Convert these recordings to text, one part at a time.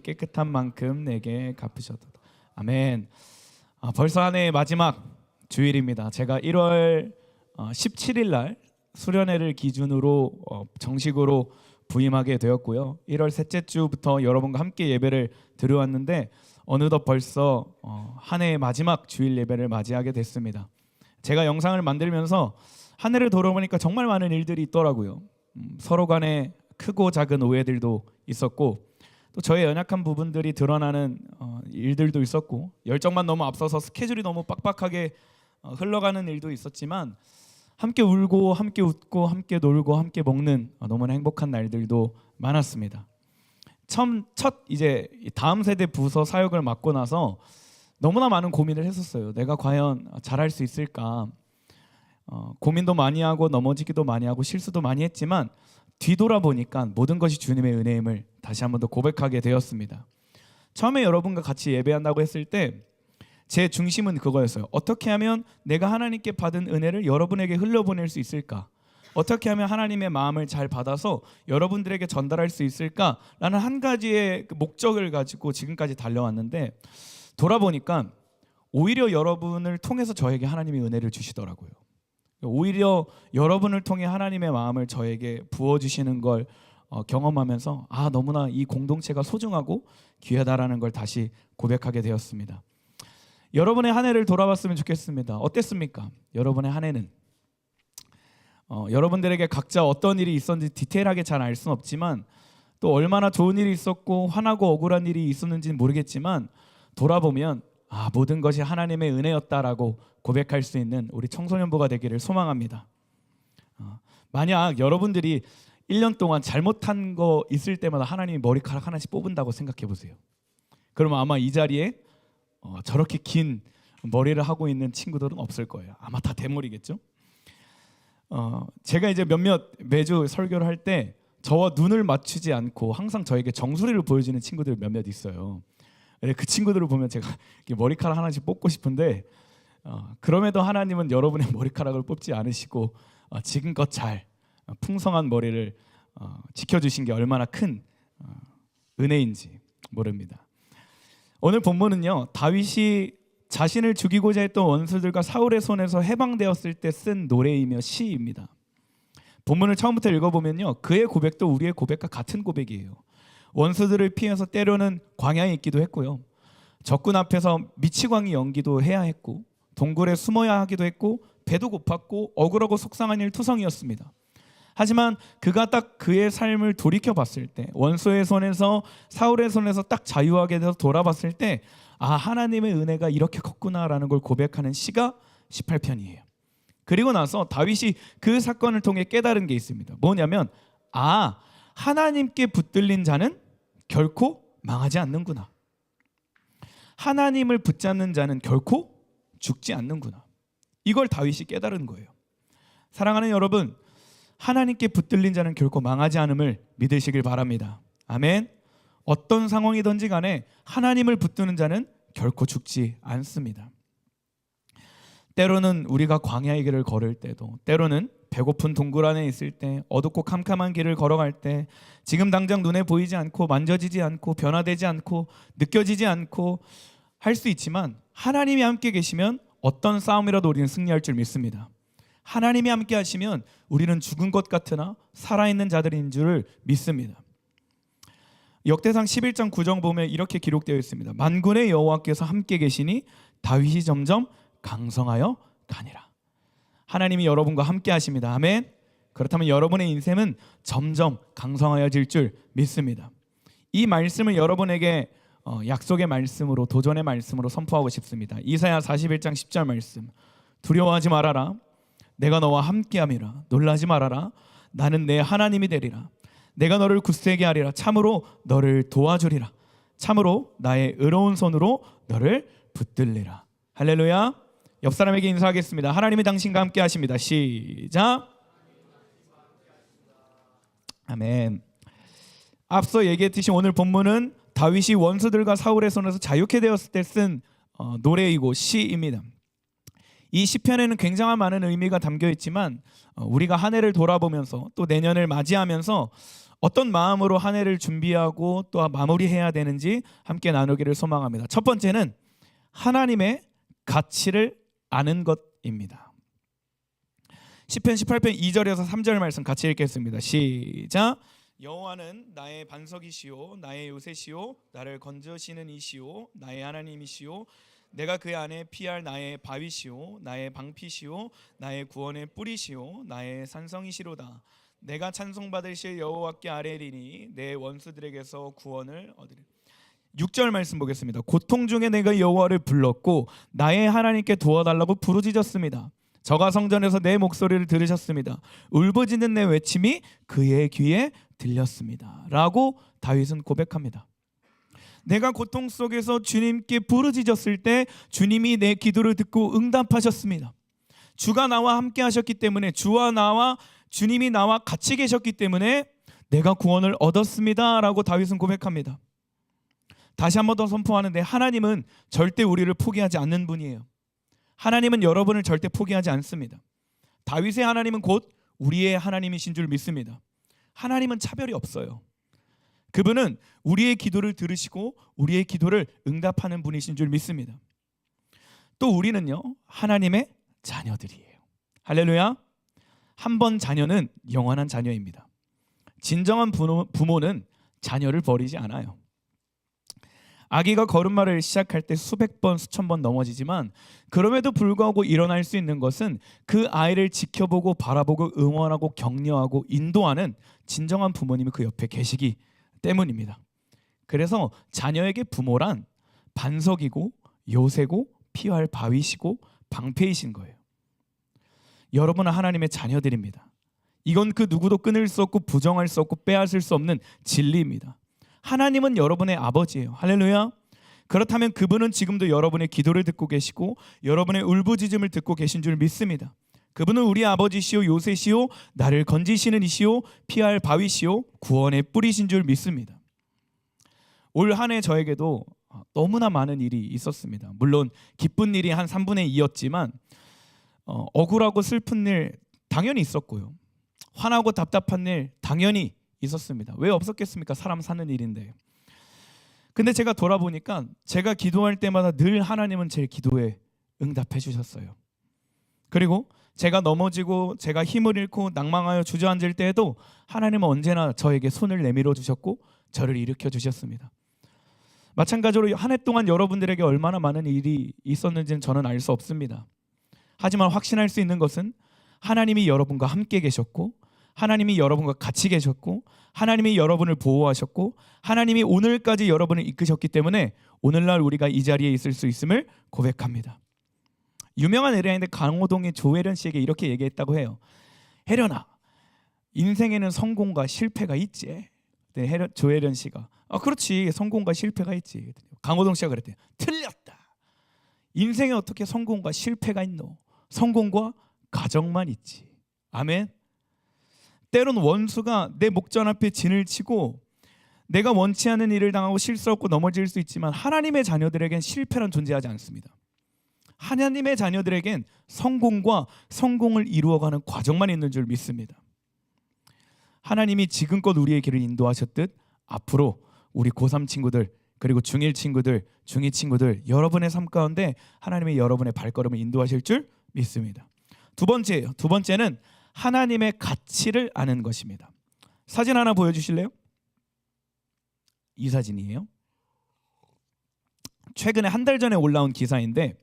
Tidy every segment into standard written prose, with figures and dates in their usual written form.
깨끗한 만큼 내게 갚으셨도다. 아멘. 벌써 한 해의 마지막 주일입니다. 제가 1월 17일 날 수련회를 기준으로 정식으로 부임하게 되었고요. 1월 셋째 주부터 여러분과 함께 예배를 드려왔는데 어느덧 벌써 한 해의 마지막 주일 예배를 맞이하게 됐습니다. 제가 영상을 만들면서 한 해를 돌아보니까 정말 많은 일들이 있더라고요. 서로 간에 크고 작은 오해들도 있었고 또 저의 연약한 부분들이 드러나는 일들도 있었고 열정만 너무 앞서서 스케줄이 너무 빡빡하게 흘러가는 일도 있었지만 함께 울고 함께 웃고 함께 놀고 함께 먹는 너무나 행복한 날들도 많았습니다. 첫 이제 다음 세대 부서 사역을 맡고 나서 너무나 많은 고민을 했었어요. 내가 과연 잘할 수 있을까? 고민도 많이 하고 넘어지기도 많이 하고 실수도 많이 했지만 뒤돌아보니까 모든 것이 주님의 은혜임을 다시 한 번 더 고백하게 되었습니다. 처음에 여러분과 같이 예배한다고 했을 때 제 중심은 그거였어요. 어떻게 하면 내가 하나님께 받은 은혜를 여러분에게 흘려보낼 수 있을까? 어떻게 하면 하나님의 마음을 잘 받아서 여러분들에게 전달할 수 있을까라는 한 가지의 목적을 가지고 지금까지 달려왔는데 돌아보니까 오히려 여러분을 통해서 저에게 하나님의 은혜를 주시더라고요. 오히려 여러분을 통해 하나님의 마음을 저에게 부어주시는 걸 경험하면서 너무나 이 공동체가 소중하고 귀하다라는 걸 다시 고백하게 되었습니다. 여러분의 한 해를 돌아봤으면 좋겠습니다. 어땠습니까? 여러분의 한 해는 여러분들에게 각자 어떤 일이 있었는지 디테일하게 잘 알 수는 없지만 또 얼마나 좋은 일이 있었고 화나고 억울한 일이 있었는지는 모르겠지만 돌아보면 모든 것이 하나님의 은혜였다라고 고백할 수 있는 우리 청소년부가 되기를 소망합니다. 만약 여러분들이 1년 동안 잘못한 거 있을 때마다 하나님이 머리카락 하나씩 뽑은다고 생각해 보세요. 그러면 아마 이 자리에 저렇게 긴 머리를 하고 있는 친구들은 없을 거예요. 아마 다 대머리겠죠. 제가 이제 매주 설교를 할 때 저와 눈을 맞추지 않고 항상 저에게 정수리를 보여주는 친구들 몇몇 있어요. 그 친구들을 보면 제가 머리카락 하나씩 뽑고 싶은데 그럼에도 하나님은 여러분의 머리카락을 뽑지 않으시고 지금껏 잘 풍성한 머리를 지켜주신 게 얼마나 큰 은혜인지 모릅니다. 오늘 본문은요, 다윗이 자신을 죽이고자 했던 원수들과 사울의 손에서 해방되었을 때 쓴 노래이며 시입니다. 본문을 처음부터 읽어보면요, 그의 고백도 우리의 고백과 같은 고백이에요. 원수들을 피해서 때로는 광야에 있기도 했고요, 적군 앞에서 미치광이 연기도 해야 했고, 동굴에 숨어야 하기도 했고, 배도 고팠고 억울하고 속상한 일 투성이었습니다. 하지만 그가 딱 그의 삶을 돌이켜 봤을 때, 원수의 손에서 사울의 손에서 딱 자유하게 돼서 돌아봤을 때 하나님의 은혜가 이렇게 컸구나라는 걸 고백하는 시가 18편이에요. 그리고 나서 다윗이 그 사건을 통해 깨달은 게 있습니다. 뭐냐면 하나님께 붙들린 자는 결코 망하지 않는구나. 하나님을 붙잡는 자는 결코 죽지 않는구나. 이걸 다윗이 깨달은 거예요. 사랑하는 여러분, 하나님께 붙들린 자는 결코 망하지 않음을 믿으시길 바랍니다. 아멘. 어떤 상황이든지 간에 하나님을 붙드는 자는 결코 죽지 않습니다. 때로는 우리가 광야의 길을 걸을 때도, 때로는 배고픈 동굴 안에 있을 때, 어둡고 캄캄한 길을 걸어갈 때, 지금 당장 눈에 보이지 않고 만져지지 않고 변화되지 않고 느껴지지 않고 할 수 있지만 하나님이 함께 계시면 어떤 싸움이라도 우리는 승리할 줄 믿습니다. 하나님이 함께 하시면 우리는 죽은 것 같으나 살아있는 자들인 줄을 믿습니다. 역대상 11장 9절 보면 이렇게 기록되어 있습니다. 만군의 여호와께서 함께 계시니 다윗이 점점 강성하여 가니라. 하나님이 여러분과 함께 하십니다. 아멘. 그렇다면 여러분의 인생은 점점 강성하여질 줄 믿습니다. 이 말씀을 여러분에게 약속의 말씀으로, 도전의 말씀으로 선포하고 싶습니다. 이사야 41장 10절 말씀. 두려워하지 말아라. 내가 너와 함께함이라. 놀라지 말아라. 나는 내 하나님이 되리라. 내가 너를 굳세게 하리라. 참으로 너를 도와주리라. 참으로 나의 의로운 손으로 너를 붙들리라. 할렐루야. 옆 사람에게 인사하겠습니다. 하나님이 당신과 함께 하십니다. 시작. 아멘. 앞서 얘기했듯이 오늘 본문은 다윗이 원수들과 사울의 손에서 자유케 되었을 때 쓴 노래이고 시입니다. 이 시편에는 굉장한 많은 의미가 담겨 있지만 우리가 한 해를 돌아보면서 또 내년을 맞이하면서 어떤 마음으로 한 해를 준비하고 또 마무리해야 되는지 함께 나누기를 소망합니다. 첫 번째는 하나님의 가치를 아는 것입니다. 시편 18편 2절에서 3절 말씀 같이 읽겠습니다. 시작. 여호와는 나의 반석이시오 나의 요새시오 나를 건져시는 이시오 나의 하나님이시오 내가 그 안에 피할 나의 바위시오 나의 방피시오 나의 구원의 뿌리시오 나의 산성이시로다. 내가 찬송받으실 여호와께 아뢰리니 내 원수들에게서 구원을 얻으리. 6절 말씀 보겠습니다. 고통 중에 내가 여호와를 불렀고 나의 하나님께 도와달라고 부르짖었습니다. 저가 성전에서 내 목소리를 들으셨습니다. 울부짖는 내 외침이 그의 귀에 들렸습니다. 라고 다윗은 고백합니다. 내가 고통 속에서 주님께 부르짖었을 때 주님이 내 기도를 듣고 응답하셨습니다. 주가 나와 함께 하셨기 때문에, 주와 나와 주님이 나와 같이 계셨기 때문에 내가 구원을 얻었습니다. 라고 다윗은 고백합니다. 다시 한 번 더 선포하는데, 하나님은 절대 우리를 포기하지 않는 분이에요. 하나님은 여러분을 절대 포기하지 않습니다. 다윗의 하나님은 곧 우리의 하나님이신 줄 믿습니다. 하나님은 차별이 없어요. 그분은 우리의 기도를 들으시고 우리의 기도를 응답하는 분이신 줄 믿습니다. 또 우리는요, 하나님의 자녀들이에요. 할렐루야. 한 번 자녀는 영원한 자녀입니다. 진정한 부모는 자녀를 버리지 않아요. 아기가 걸음마를 시작할 때 수백 번, 수천 번 넘어지지만 그럼에도 불구하고 일어날 수 있는 것은 그 아이를 지켜보고 바라보고 응원하고 격려하고 인도하는 진정한 부모님이 그 옆에 계시기 때문입니다. 그래서 자녀에게 부모란 반석이고 요새고 피할 바위시고 방패이신 거예요. 여러분은 하나님의 자녀들입니다. 이건 그 누구도 끊을 수 없고 부정할 수 없고 빼앗을 수 없는 진리입니다. 하나님은 여러분의 아버지예요. 할렐루야. 그렇다면 그분은 지금도 여러분의 기도를 듣고 계시고 여러분의 울부짖음을 듣고 계신 줄 믿습니다. 그분은 우리 아버지시오 요새시오 나를 건지시는 이시오 피할 바위시오 구원의 뿌리신 줄 믿습니다. 올 한 해 저에게도 너무나 많은 일이 있었습니다. 물론 기쁜 일이 한 3분의 2였지만 억울하고 슬픈 일 당연히 있었고요. 화나고 답답한 일 당연히 있었습니다. 왜 없었겠습니까? 사람 사는 일인데. 근데 제가 돌아보니까 제가 기도할 때마다 늘 하나님은 제 기도에 응답해 주셨어요. 그리고 제가 넘어지고 제가 힘을 잃고 낭망하여 주저앉을 때에도 하나님은 언제나 저에게 손을 내밀어 주셨고 저를 일으켜 주셨습니다. 마찬가지로 한 해 동안 여러분들에게 얼마나 많은 일이 있었는지는 저는 알 수 없습니다. 하지만 확신할 수 있는 것은 하나님이 여러분과 함께 계셨고 하나님이 여러분과 같이 계셨고 하나님이 여러분을 보호하셨고 하나님이 오늘까지 여러분을 이끄셨기 때문에 오늘날 우리가 이 자리에 있을 수 있음을 고백합니다. 유명한 의뢰인데 강호동이 조혜련 씨에게 이렇게 얘기했다고 해요. 혜련아, 인생에는 성공과 실패가 있지. 조혜련 씨가 그렇지, 성공과 실패가 있지. 강호동 씨가 그랬대요. 틀렸다. 인생에 어떻게 성공과 실패가 있노? 성공과 가정만 있지. 아멘. 때론 원수가 내 목전 앞에 진을 치고 내가 원치 않은 일을 당하고 실수하고 넘어질 수 있지만 하나님의 자녀들에겐 실패란 존재하지 않습니다. 하나님의 자녀들에겐 성공과 성공을 이루어가는 과정만 있는 줄 믿습니다. 하나님이 지금껏 우리의 길을 인도하셨듯 앞으로 우리 고3 친구들 그리고 중1 친구들, 중2 친구들 여러분의 삶 가운데 하나님이 여러분의 발걸음을 인도하실 줄 믿습니다. 두 번째는 하나님의 가치를 아는 것입니다. 사진 하나 보여주실래요? 이 사진이에요. 최근에 한 달 전에 올라온 기사인데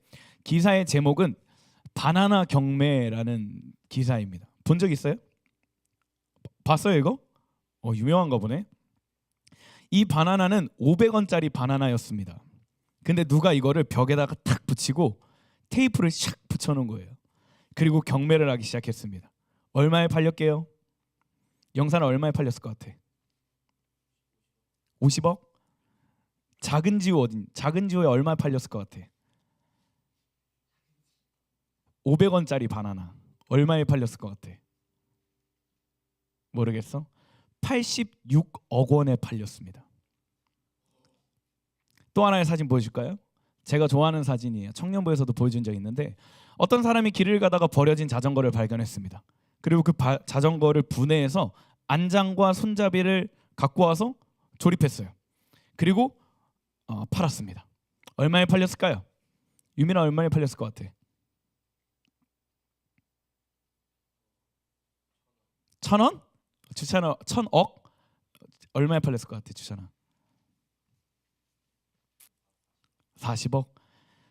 기사의 제목은 바나나 경매라는 기사입니다. 본 적 있어요? 봤어요 이거? 유명한가 보네. 이 바나나는 500원짜리 바나나였습니다. 근데 누가 이거를 벽에다가 탁 붙이고 테이프를 샥 붙여놓은 거예요. 그리고 경매를 하기 시작했습니다. 얼마에 팔렸게요? 영사는 얼마에 팔렸을 것 같아? 50억? 작은 지호에 얼마에 팔렸을 것 같아? 500원짜리 바나나 얼마에 팔렸을 것 같아? 모르겠어? 86억 원에 팔렸습니다. 또 하나의 사진 보여줄까요? 제가 좋아하는 사진이에요. 청년부에서도 보여준 적이 있는데 어떤 사람이 길을 가다가 버려진 자전거를 발견했습니다. 그리고 그 자전거를 분해해서 안장과 손잡이를 갖고 와서 조립했어요. 그리고 팔았습니다. 얼마에 팔렸을까요? 유민아, 얼마에 팔렸을 것 같아? 1,000원? 주찬아, 1,000억? 얼마에 팔렸을 것 같아, 주찬아? 40억?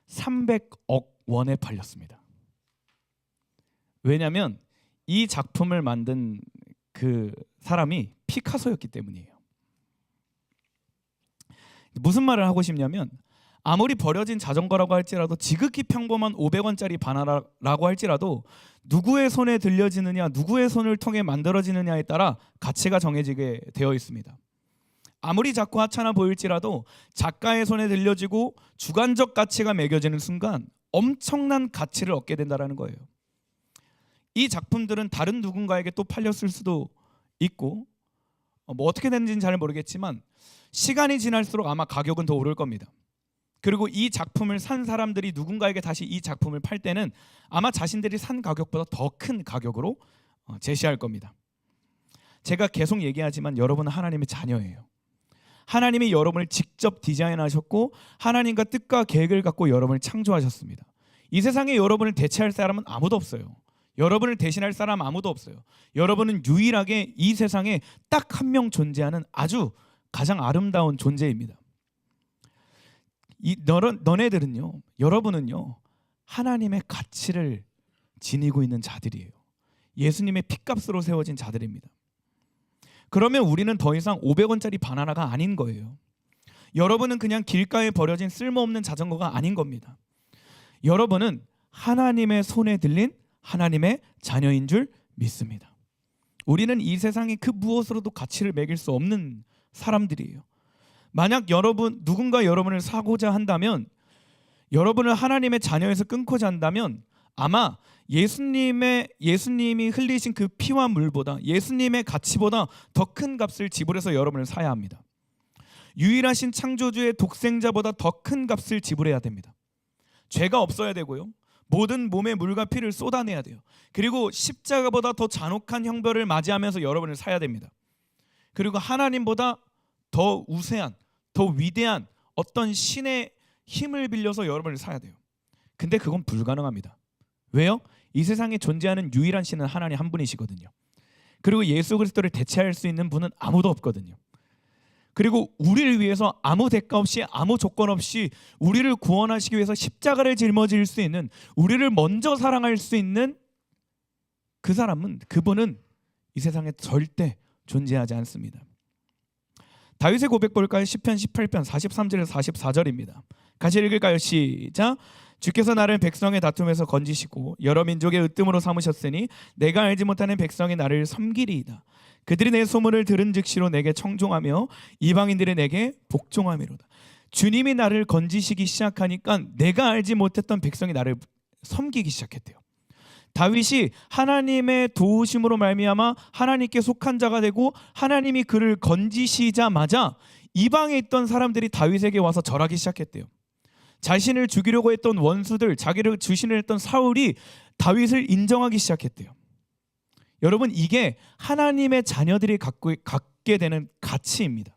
300억 원에 팔렸습니다. 왜냐하면 이 작품을 만든 그 사람이 피카소였기 때문이에요. 무슨 말을 하고 싶냐면, 아무리 버려진 자전거라고 할지라도, 지극히 평범한 500원짜리 바나나라고 할지라도 누구의 손에 들려지느냐, 누구의 손을 통해 만들어지느냐에 따라 가치가 정해지게 되어 있습니다. 아무리 작고 하찮아 보일지라도 작가의 손에 들려지고 주관적 가치가 매겨지는 순간 엄청난 가치를 얻게 된다는 거예요. 이 작품들은 다른 누군가에게 또 팔렸을 수도 있고, 뭐 어떻게 됐는지는 잘 모르겠지만 시간이 지날수록 아마 가격은 더 오를 겁니다. 그리고 이 작품을 산 사람들이 누군가에게 다시 이 작품을 팔 때는 아마 자신들이 산 가격보다 더 큰 가격으로 제시할 겁니다. 제가 계속 얘기하지만 여러분은 하나님의 자녀예요. 하나님이 여러분을 직접 디자인하셨고 하나님과 뜻과 계획을 갖고 여러분을 창조하셨습니다. 이 세상에 여러분을 대체할 사람은 아무도 없어요. 여러분을 대신할 사람 아무도 없어요. 여러분은 유일하게 이 세상에 딱 한 명 존재하는 아주 가장 아름다운 존재입니다. 너네들은요, 여러분은요, 하나님의 가치를 지니고 있는 자들이에요. 예수님의 핏값으로 세워진 자들입니다. 그러면 우리는 더 이상 500원짜리 바나나가 아닌 거예요. 여러분은 그냥 길가에 버려진 쓸모없는 자전거가 아닌 겁니다. 여러분은 하나님의 손에 들린 하나님의 자녀인 줄 믿습니다. 우리는 이 세상에 그 무엇으로도 가치를 매길 수 없는 사람들이에요. 만약 누군가 여러분을 사고자 한다면, 여러분을 하나님의 자녀에서 끊고자 한다면 아마 예수님이 흘리신 그 피와 물보다, 예수님의 가치보다 더 큰 값을 지불해서 여러분을 사야 합니다. 유일하신 창조주의 독생자보다 더 큰 값을 지불해야 됩니다. 죄가 없어야 되고요, 모든 몸에 물과 피를 쏟아내야 돼요. 그리고 십자가보다 더 잔혹한 형벌을 맞이하면서 여러분을 사야 됩니다. 그리고 하나님보다 더 우세한, 더 위대한 어떤 신의 힘을 빌려서 여러분을 사야 돼요. 근데 그건 불가능합니다. 왜요? 이 세상에 존재하는 유일한 신은 하나님 한 분이시거든요. 그리고 예수 그리스도를 대체할 수 있는 분은 아무도 없거든요. 그리고 우리를 위해서 아무 대가 없이, 아무 조건 없이 우리를 구원하시기 위해서 십자가를 짊어질 수 있는, 우리를 먼저 사랑할 수 있는 그분은 이 세상에 절대 존재하지 않습니다. 다윗의 고백 볼까요? 시편 18편 43절에서 44절입니다. 같이 읽을까요? 시작. 주께서 나를 백성의 다툼에서 건지시고 여러 민족의 으뜸으로 삼으셨으니 내가 알지 못하는 백성이 나를 섬기리이다. 그들이 내 소문을 들은 즉시로 내게 청종하며 이방인들이 내게 복종하미로다. 주님이 나를 건지시기 시작하니까 내가 알지 못했던 백성이 나를 섬기기 시작했대요. 다윗이 하나님의 도우심으로 말미암아 하나님께 속한 자가 되고 하나님이 그를 건지시자마자 이방에 있던 사람들이 다윗에게 와서 절하기 시작했대요. 자신을 죽이려고 했던 원수들, 자기를 주신을 했던 사울이 다윗을 인정하기 시작했대요. 여러분, 이게 하나님의 자녀들이 갖게 되는 가치입니다.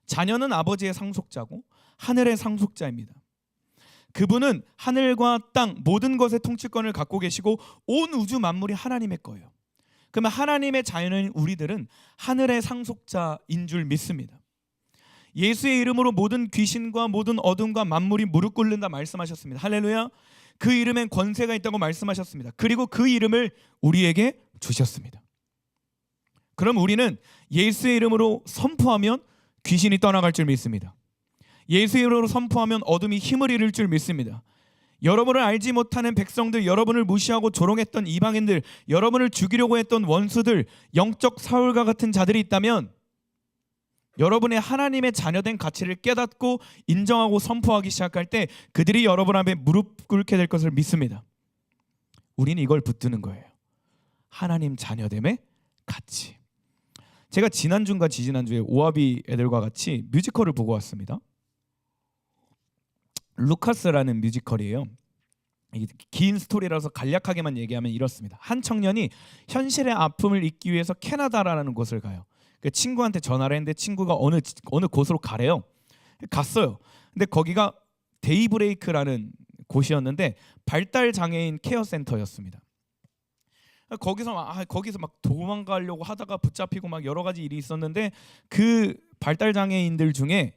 자녀는 아버지의 상속자고 하늘의 상속자입니다. 그분은 하늘과 땅 모든 것의 통치권을 갖고 계시고 온 우주 만물이 하나님의 거예요. 그러면 하나님의 자녀인 우리들은 하늘의 상속자인 줄 믿습니다. 예수의 이름으로 모든 귀신과 모든 어둠과 만물이 무릎 꿇는다 말씀하셨습니다. 할렐루야. 그 이름엔 권세가 있다고 말씀하셨습니다. 그리고 그 이름을 우리에게 주셨습니다. 그럼 우리는 예수의 이름으로 선포하면 귀신이 떠나갈 줄 믿습니다. 예수의 이름으로 선포하면 어둠이 힘을 잃을 줄 믿습니다. 여러분을 알지 못하는 백성들, 여러분을 무시하고 조롱했던 이방인들, 여러분을 죽이려고 했던 원수들, 영적 사울과 같은 자들이 있다면 여러분의 하나님의 자녀된 가치를 깨닫고 인정하고 선포하기 시작할 때 그들이 여러분 앞에 무릎 꿇게 될 것을 믿습니다. 우리는 이걸 붙드는 거예요. 하나님 자녀됨의 가치. 제가 지난주인가 지지난주에 오하비 애들과 같이 뮤지컬을 보고 왔습니다. 루카스라는 뮤지컬이에요. 긴 스토리라서 간략하게만 얘기하면 이렇습니다. 한 청년이 현실의 아픔을 잊기 위해서 캐나다라는 곳을 가요. 그 친구한테 전화를 했는데 친구가 어느 곳으로 가래요. 갔어요. 근데 거기가 데이브레이크라는 곳이었는데 발달 장애인 케어 센터였습니다. 거기서 막 도망가려고 하다가 붙잡히고 막 여러 가지 일이 있었는데 그 발달 장애인들 중에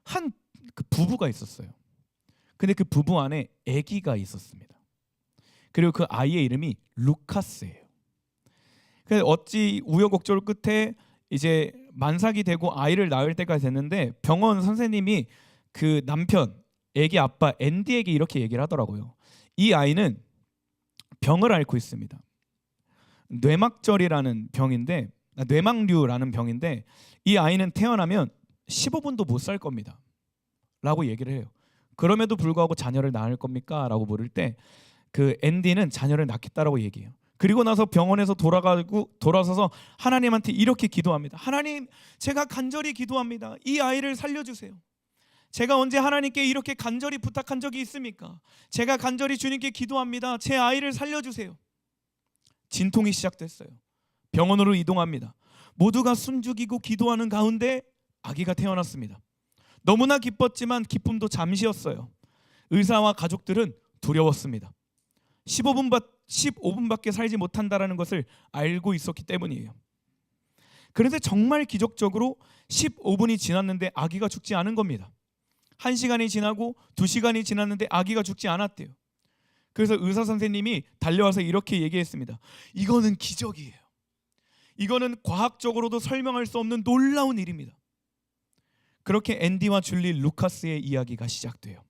한 그 부부가 있었어요. 근데 그 부부 안에 아기가 있었습니다. 그리고 그 아이의 이름이 루카스예요. 그래서 어찌 우여곡절 끝에 이제 만삭이 되고 아이를 낳을 때가 됐는데 병원 선생님이 그 남편, 아기 아빠 앤디에게 이렇게 얘기를 하더라고요. 이 아이는 병을 앓고 있습니다. 뇌막절이라는 병인데, 뇌막류라는 병인데 이 아이는 태어나면 15분도 못 살 겁니다. 라고 얘기를 해요. 그럼에도 불구하고 자녀를 낳을 겁니까? 라고 물을 때 그 앤디는 자녀를 낳겠다라고 얘기해요. 그리고 나서 병원에서 돌아서서 하나님한테 이렇게 기도합니다. 하나님, 제가 간절히 기도합니다. 이 아이를 살려주세요. 제가 언제 하나님께 이렇게 간절히 부탁한 적이 있습니까? 제가 간절히 주님께 기도합니다. 제 아이를 살려주세요. 진통이 시작됐어요. 병원으로 이동합니다. 모두가 숨죽이고 기도하는 가운데 아기가 태어났습니다. 너무나 기뻤지만 기쁨도 잠시였어요. 의사와 가족들은 두려웠습니다. 15분밖에 살지 못한다는 것을 알고 있었기 때문이에요. 그런데 정말 기적적으로 15분이 지났는데 아기가 죽지 않은 겁니다. 1시간이 지나고 2시간이 지났는데 아기가 죽지 않았대요. 그래서 의사 선생님이 달려와서 이렇게 얘기했습니다. 이거는 기적이에요. 이거는 과학적으로도 설명할 수 없는 놀라운 일입니다. 그렇게 앤디와 줄리 루카스의 이야기가 시작돼요.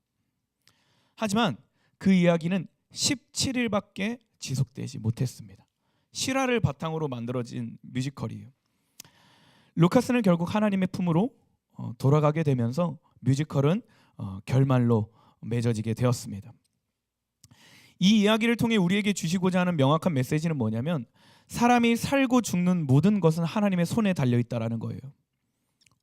하지만 그 이야기는 17일밖에 지속되지 못했습니다. 실화를 바탕으로 만들어진 뮤지컬이에요. 루카스는 결국 하나님의 품으로 돌아가게 되면서 뮤지컬은 결말로 맺어지게 되었습니다. 이 이야기를 통해 우리에게 주시고자 하는 명확한 메시지는 뭐냐면 사람이 살고 죽는 모든 것은 하나님의 손에 달려있다라는 거예요.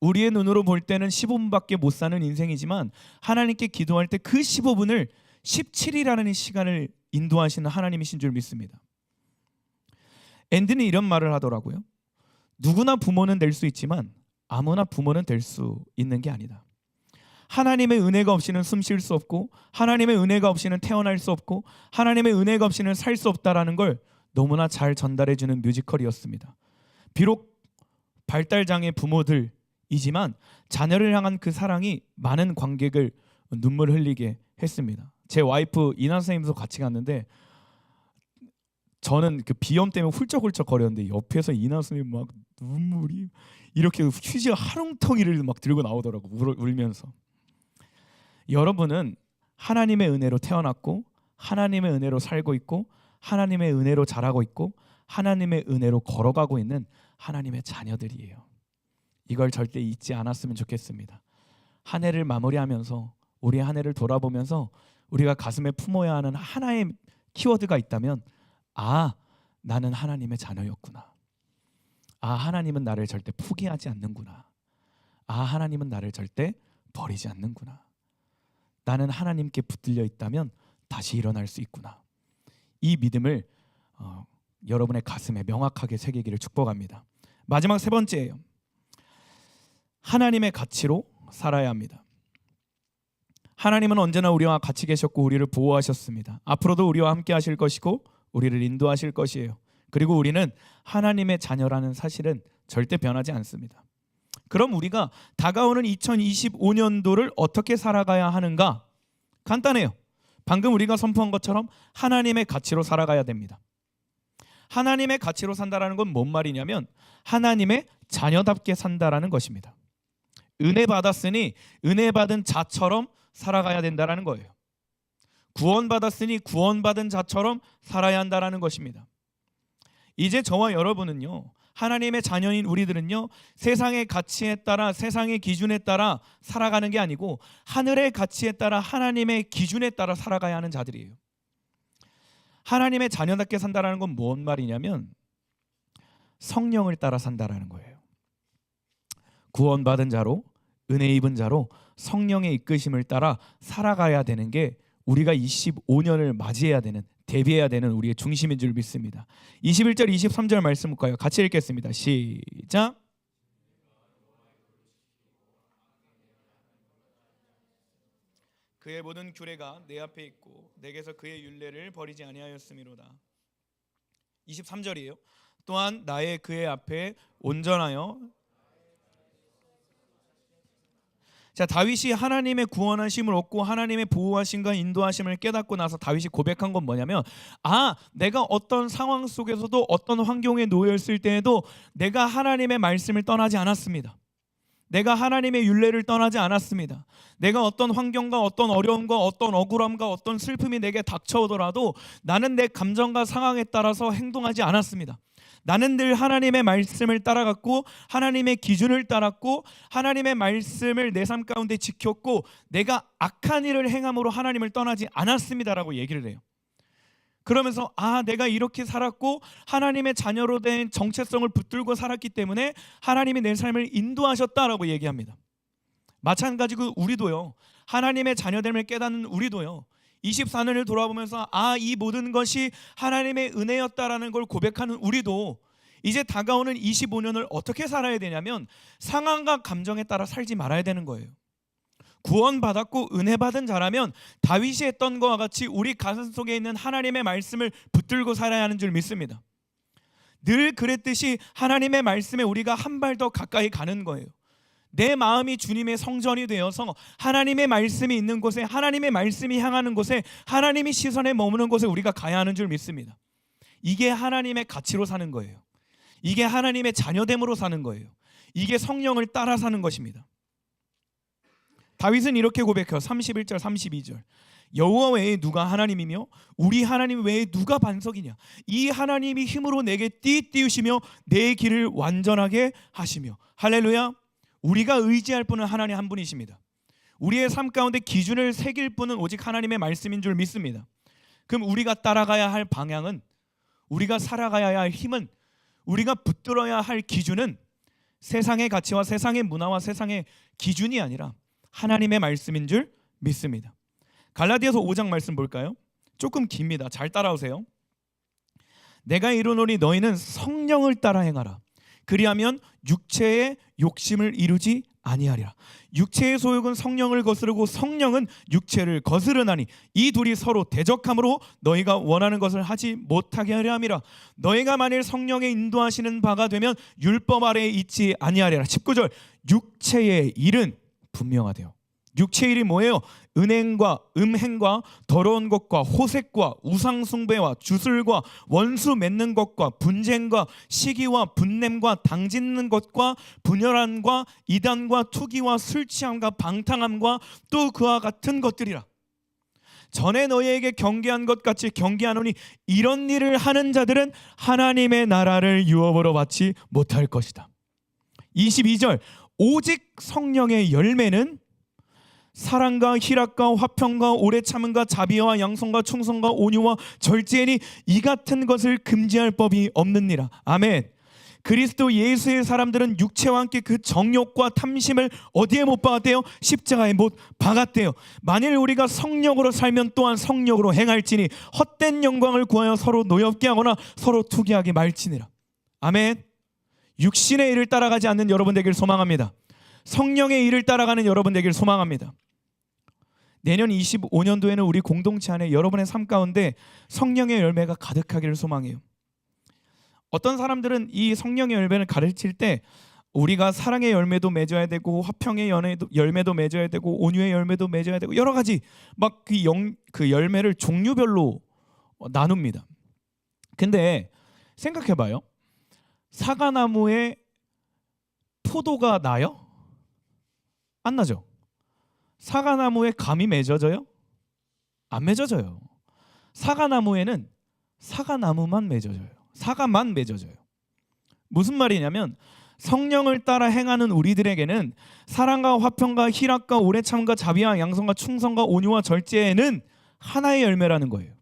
우리의 눈으로 볼 때는 15분밖에 못 사는 인생이지만 하나님께 기도할 때 그 15분을 17이라는 시간을 인도하시는 하나님이신 줄 믿습니다. 앤디는 이런 말을 하더라고요. 누구나 부모는 될 수 있지만 아무나 부모는 될 수 있는 게 아니다. 하나님의 은혜가 없이는 숨 쉴 수 없고 하나님의 은혜가 없이는 태어날 수 없고 하나님의 은혜가 없이는 살 수 없다라는 걸 너무나 잘 전달해주는 뮤지컬이었습니다. 비록 발달장애 부모들이지만 자녀를 향한 그 사랑이 많은 관객을 눈물 흘리게 했습니다. 제 와이프 이나 선생님도 같이 갔는데 저는 그 비염 때문에 훌쩍훌쩍 거렸는데 옆에서 이나 선생님 막 눈물이 이렇게 휴지 하룽텅이를 막 들고 나오더라고 울면서. 여러분은 하나님의 은혜로 태어났고 하나님의 은혜로 살고 있고 하나님의 은혜로 자라고 있고 하나님의 은혜로 걸어가고 있는 하나님의 자녀들이에요. 이걸 절대 잊지 않았으면 좋겠습니다. 한 해를 마무리하면서 우리의 한 해를 돌아보면서 우리가 가슴에 품어야 하는 하나의 키워드가 있다면 나는 하나님의 자녀였구나. 하나님은 나를 절대 포기하지 않는구나. 하나님은 나를 절대 버리지 않는구나. 나는 하나님께 붙들려 있다면 다시 일어날 수 있구나. 이 믿음을 여러분의 가슴에 명확하게 새기기를 축복합니다. 마지막 세 번째예요. 하나님의 가치로 살아야 합니다. 하나님은 언제나 우리와 같이 계셨고 우리를 보호하셨습니다. 앞으로도 우리와 함께 하실 것이고 우리를 인도하실 것이에요. 그리고 우리는 하나님의 자녀라는 사실은 절대 변하지 않습니다. 그럼 우리가 다가오는 2025년도를 어떻게 살아가야 하는가? 간단해요. 방금 우리가 선포한 것처럼 하나님의 가치로 살아가야 됩니다. 하나님의 가치로 산다라는 건 뭔 말이냐면 하나님의 자녀답게 산다라는 것입니다. 은혜 받았으니 은혜 받은 자처럼 살아가야 된다라는 거예요. 구원받았으니 구원받은 자처럼 살아야 한다라는 것입니다. 이제 저와 여러분은요, 하나님의 자녀인 우리들은요, 세상의 가치에 따라 세상의 기준에 따라 살아가는 게 아니고 하늘의 가치에 따라 하나님의 기준에 따라 살아가야 하는 자들이에요. 하나님의 자녀답게 산다라는 건 뭔 말이냐면 성령을 따라 산다라는 거예요. 구원받은 자로 은혜 입은 자로 성령의 이끄심을 따라 살아가야 되는 게 우리가 25년을 맞이해야 되는, 대비해야 되는 우리의 중심인 줄 믿습니다. 21절 23절 말씀 볼까요? 같이 읽겠습니다. 시작. 그의 모든 규례가 내 앞에 있고 내게서 그의 율례를 버리지 아니하였음이로다. 23절이에요. 또한 나의 그의 앞에 온전하여. 자, 다윗이 하나님의 구원하심을 얻고 하나님의 보호하심과 인도하심을 깨닫고 나서 다윗이 고백한 건 뭐냐면, 내가 어떤 상황 속에서도 어떤 환경에 놓여 있을 때에도 내가 하나님의 말씀을 떠나지 않았습니다. 내가 하나님의 율례를 떠나지 않았습니다. 내가 어떤 환경과 어떤 어려움과 어떤 억울함과 어떤 슬픔이 내게 닥쳐오더라도 나는 내 감정과 상황에 따라서 행동하지 않았습니다. 나는 늘 하나님의 말씀을 따라갔고 하나님의 기준을 따랐고 하나님의 말씀을 내 삶 가운데 지켰고 내가 악한 일을 행함으로 하나님을 떠나지 않았습니다라고 얘기를 해요. 그러면서 내가 이렇게 살았고 하나님의 자녀로 된 정체성을 붙들고 살았기 때문에 하나님이 내 삶을 인도하셨다라고 얘기합니다. 마찬가지로 우리도요, 하나님의 자녀됨을 깨닫는 우리도요, 24년을 돌아보면서 이 모든 것이 하나님의 은혜였다라는 걸 고백하는 우리도 이제 다가오는 25년을 어떻게 살아야 되냐면 상황과 감정에 따라 살지 말아야 되는 거예요. 구원받았고 은혜 받은 자라면 다윗이 했던 것과 같이 우리 가슴 속에 있는 하나님의 말씀을 붙들고 살아야 하는 줄 믿습니다. 늘 그랬듯이 하나님의 말씀에 우리가 한 발 더 가까이 가는 거예요. 내 마음이 주님의 성전이 되어서 하나님의 말씀이 있는 곳에, 하나님의 말씀이 향하는 곳에, 하나님이 시선에 머무는 곳에 우리가 가야 하는 줄 믿습니다. 이게 하나님의 가치로 사는 거예요. 이게 하나님의 자녀됨으로 사는 거예요. 이게 성령을 따라 사는 것입니다. 다윗은 이렇게 고백해요. 31절 32절. 여호와 외에 누가 하나님이며 우리 하나님 외에 누가 반석이냐. 이 하나님이 힘으로 내게 띠띠우시며 내 길을 완전하게 하시며. 할렐루야. 우리가 의지할 분은 하나님 한 분이십니다. 우리의 삶 가운데 기준을 새길 분은 오직 하나님의 말씀인 줄 믿습니다. 그럼 우리가 따라가야 할 방향은, 우리가 살아가야 할 힘은, 우리가 붙들어야 할 기준은 세상의 가치와 세상의 문화와 세상의 기준이 아니라 하나님의 말씀인 줄 믿습니다. 갈라디아서 5장 말씀 볼까요? 조금 깁니다. 잘 따라오세요. 내가 이르노니 너희는 성령을 따라 행하라. 그리하면 육체의 욕심을 이루지 아니하리라. 육체의 소욕은 성령을 거스르고 성령은 육체를 거스르나니 이 둘이 서로 대적함으로 너희가 원하는 것을 하지 못하게 하려 함이라. 너희가 만일 성령의 인도하시는 바가 되면 율법 아래에 있지 아니하리라. 19절. 육체의 일은 분명하대요. 육체의 일이 뭐예요? 은행과 음행과 더러운 것과 호색과 우상숭배와 주술과 원수 맺는 것과 분쟁과 시기와 분냄과 당짓는 것과 분열함과 이단과 투기와 술취함과 방탕함과 또 그와 같은 것들이라. 전에 너희에게 경계한 것 같이 경계하노니 이런 일을 하는 자들은 하나님의 나라를 유업으로 받지 못할 것이다. 22절. 오직 성령의 열매는 사랑과 희락과 화평과 오래 참음과 자비와 양성과 충성과 온유와 절제니 이 같은 것을 금지할 법이 없느니라. 아멘. 그리스도 예수의 사람들은 육체와 함께 그 정욕과 탐심을 어디에 못 박았대요? 십자가에 못 박았대요. 만일 우리가 성령으로 살면 또한 성령으로 행할지니 헛된 영광을 구하여 서로 노엽게 하거나 서로 투기하게 말지니라. 아멘. 육신의 일을 따라가지 않는 여러분 되길 소망합니다. 성령의 일을 따라가는 여러분 되길 소망합니다. 내년 25년도에는 우리 공동체 안에 여러분의 삶 가운데 성령의 열매가 가득하기를 소망해요. 어떤 사람들은 이 성령의 열매를 가르칠 때 우리가 사랑의 열매도 맺어야 되고 화평의 열매도 맺어야 되고 온유의 열매도 맺어야 되고 여러 가지 막 그 열매를 종류별로 나눕니다. 근데 생각해봐요. 사과나무에 포도가 나요? 안 나죠? 사과나무에 감이 맺어져요? 안 맺어져요. 사과나무에는 사과나무만 맺어져요. 사과만 맺어져요. 무슨 말이냐면 성령을 따라 행하는 우리들에게는 사랑과 화평과 희락과 오래 참과 자비와 양성과 충성과 온유와 절제는 하나의 열매라는 거예요.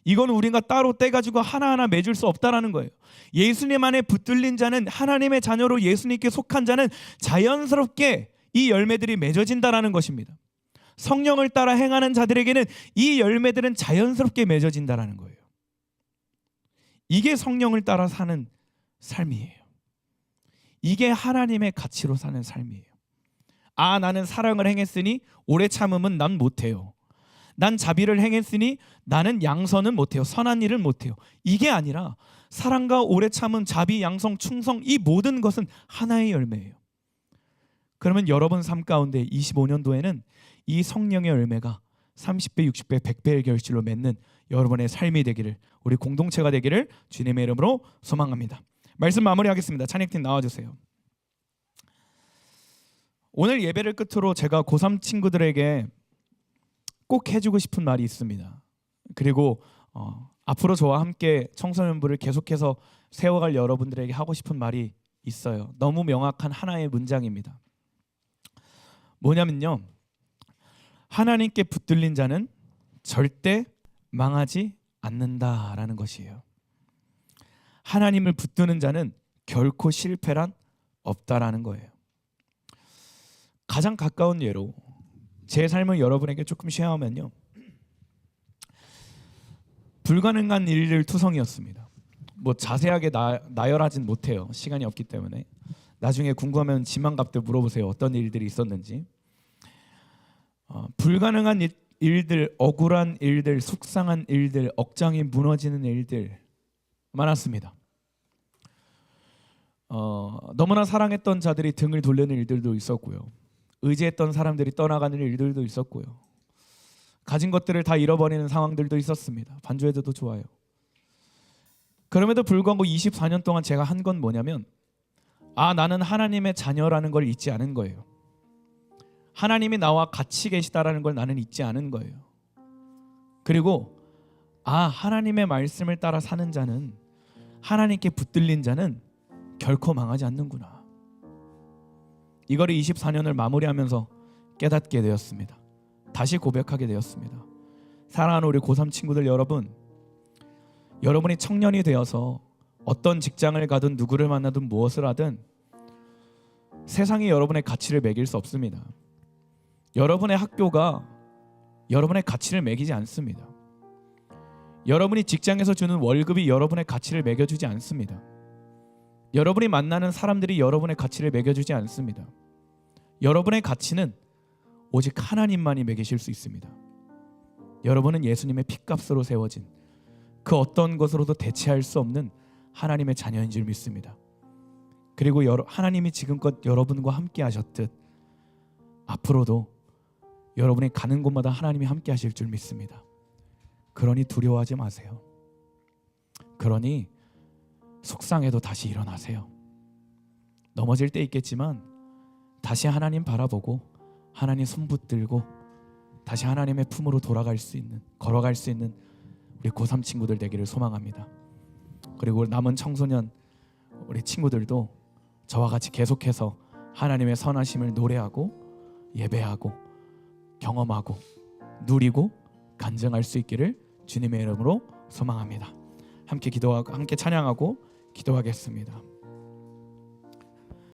이건 우리가 따로 떼가지고 하나하나 맺을 수 없다라는 거예요. 예수님 안에 붙들린 자는, 하나님의 자녀로 예수님께 속한 자는 자연스럽게 이 열매들이 맺어진다라는 것입니다. 성령을 따라 행하는 자들에게는 이 열매들은 자연스럽게 맺어진다라는 거예요. 이게 성령을 따라 사는 삶이에요. 이게 하나님의 가치로 사는 삶이에요. 아, 나는 사랑을 행했으니 오래 참음은 난 못해요. 난 자비를 행했으니 나는 양선은 못해요. 선한 일은 못해요. 이게 아니라 사랑과 오래 참음, 자비, 양성, 충성, 이 모든 것은 하나의 열매예요. 그러면 여러분 삶 가운데 25년도에는 이 성령의 열매가 30배, 60배, 100배의 결실로 맺는 여러분의 삶이 되기를, 우리 공동체가 되기를 주님의 이름으로 소망합니다. 말씀 마무리하겠습니다. 찬양팀 나와주세요. 오늘 예배를 끝으로 제가 고3 친구들에게 꼭 해주고 싶은 말이 있습니다. 그리고 앞으로 저와 함께 청소년부를 계속해서 세워갈 여러분들에게 하고 싶은 말이 있어요. 너무 명확한 하나의 문장입니다. 뭐냐면요, 하나님께 붙들린 자는 절대 망하지 않는다라는 것이에요. 하나님을 붙드는 자는 결코 실패란 없다라는 거예요. 가장 가까운 예로 제 삶을 여러분에게 조금 쉐어하면요, 불가능한 일들 투성이었습니다. 뭐 자세하게 나열하진 못해요. 시간이 없기 때문에. 나중에 궁금하면 지망갑들 물어보세요. 어떤 일들이 있었는지. 불가능한 일들, 억울한 일들, 속상한 일들, 억장이 무너지는 일들 많았습니다. 너무나 사랑했던 자들이 등을 돌리는 일들도 있었고요. 의지했던 사람들이 떠나가는 일들도 있었고요. 가진 것들을 다 잃어버리는 상황들도 있었습니다. 반주해도 좋아요. 그럼에도 불구하고 24년 동안 제가 한 건 뭐냐면, 나는 하나님의 자녀라는 걸 잊지 않은 거예요. 하나님이 나와 같이 계시다라는 걸 나는 잊지 않은 거예요. 그리고 하나님의 말씀을 따라 사는 자는, 하나님께 붙들린 자는 결코 망하지 않는구나. 이거를 24년을 마무리하면서 깨닫게 되었습니다. 다시 고백하게 되었습니다. 사랑하는 우리 고3 친구들 여러분, 여러분이 청년이 되어서 어떤 직장을 가든 누구를 만나든 무엇을 하든 세상이 여러분의 가치를 매길 수 없습니다. 여러분의 학교가 여러분의 가치를 매기지 않습니다. 여러분이 직장에서 주는 월급이 여러분의 가치를 매겨주지 않습니다. 여러분이 만나는 사람들이 여러분의 가치를 매겨주지 않습니다. 여러분의 가치는 오직 하나님만이 매기실 수 있습니다. 여러분은 예수님의 핏값으로 세워진 그 어떤 것으로도 대체할 수 없는 하나님의 자녀인 줄 믿습니다. 그리고 하나님이 지금껏 여러분과 함께 하셨듯 앞으로도 여러분이 가는 곳마다 하나님이 함께 하실 줄 믿습니다. 그러니 두려워하지 마세요. 그러니 속상해도 다시 일어나세요. 넘어질 때 있겠지만 다시 하나님 바라보고 하나님 손 붙들고 다시 하나님의 품으로 걸어갈 수 있는 우리 고3 친구들 되기를 소망합니다. 그리고 남은 청소년 우리 친구들도 저와 같이 계속해서 하나님의 선하심을 노래하고 예배하고 경험하고 누리고 간증할 수 있기를 주님의 이름으로 소망합니다. 함께 기도하고 함께 찬양하고 기도하겠습니다.